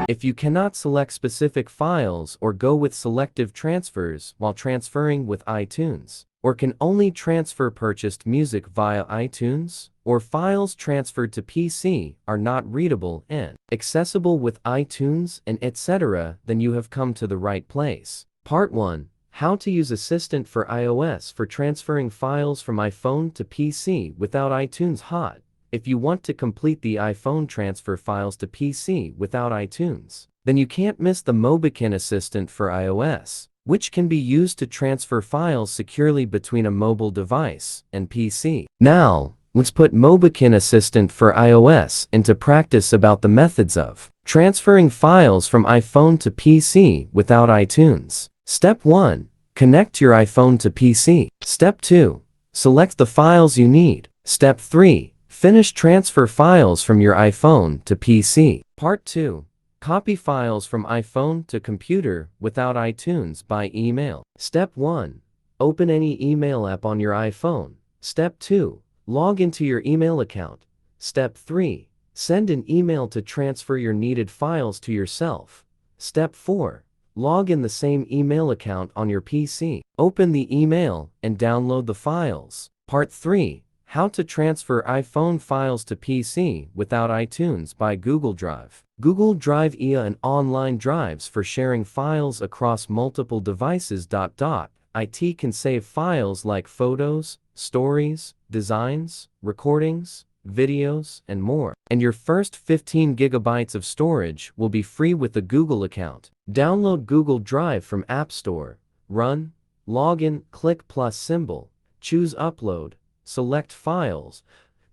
If you cannot select specific files or go with selective transfers while transferring with iTunes, or can only transfer purchased music via iTunes, or files transferred to PC are not readable and accessible with iTunes and etc., then you have come to the right place. Part 1. How to use Assistant for iOS for transferring files from iPhone to PC without iTunes Hot. If you want to complete the iPhone transfer files to PC without iTunes, then you can't miss the Mobikin Assistant for iOS, which can be used to transfer files securely between a mobile device and PC. Now, let's put Mobikin Assistant for iOS into practice about the methods of transferring files from iPhone to PC without iTunes. Step 1. Connect your iPhone to PC. Step 2. Select the files you need. Step 3. Finish transfer files from your iPhone to PC. Part 2. Copy files from iPhone to computer without iTunes by email. Step 1. Open any email app on your iPhone. Step 2. Log into your email account. Step 3. Send an email to transfer your needed files to yourself. Step 4. Log in the same email account on your PC. Open the email and download the files. Part 3. How to transfer iPhone files to PC without iTunes by Google Drive. Google Drive is an online drives for sharing files across multiple devices. It can save files like photos, stories, designs, recordings, videos, and more. And your first 15 gigabytes of storage will be free with the Google account. Download Google Drive from App Store. Run, login, click plus symbol, choose upload. Select files,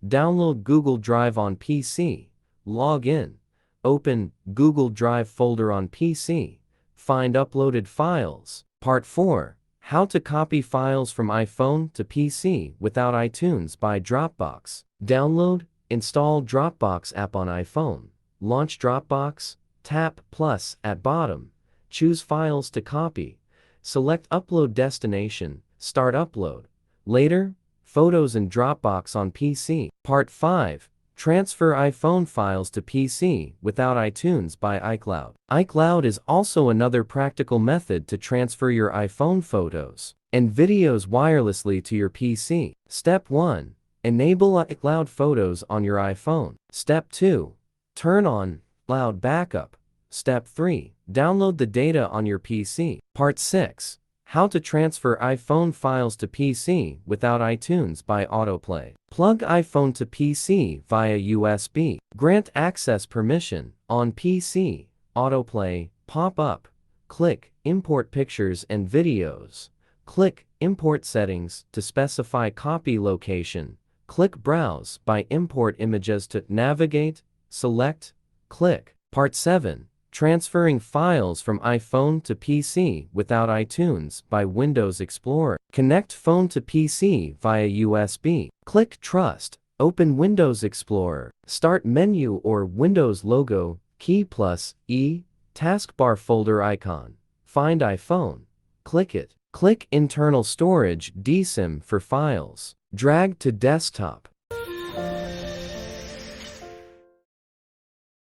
download Google Drive on PC, log in, open Google Drive folder on PC, find uploaded files. Part 4. How to copy files from iPhone to PC without iTunes by Dropbox. Download, install Dropbox app on iPhone, launch Dropbox, tap plus at bottom, choose files to copy, select upload destination, start upload. Later, Photos in Dropbox on PC. Part 5. Transfer iPhone files to PC without iTunes by iCloud. iCloud is also another practical method to transfer your iPhone photos and videos wirelessly to your PC. Step 1. Enable iCloud Photos on your iPhone. Step 2. Turn on Cloud Backup. Step 3. Download the data on your PC. Part 6. How to transfer iPhone files to PC without iTunes by Autoplay. Plug iPhone to PC via USB. Grant access permission. On PC, Autoplay, pop-up. Click Import Pictures and Videos. Click Import Settings to specify copy location. Click Browse by Import Images to navigate. Select. Click. Part 7. Transferring files from iPhone to PC without iTunes by Windows Explorer. Connect phone to PC via USB. Click Trust. Open Windows Explorer. Start menu or Windows logo, key plus, E, taskbar folder icon. Find iPhone. Click it. Click Internal Storage DSIM for files. Drag to desktop.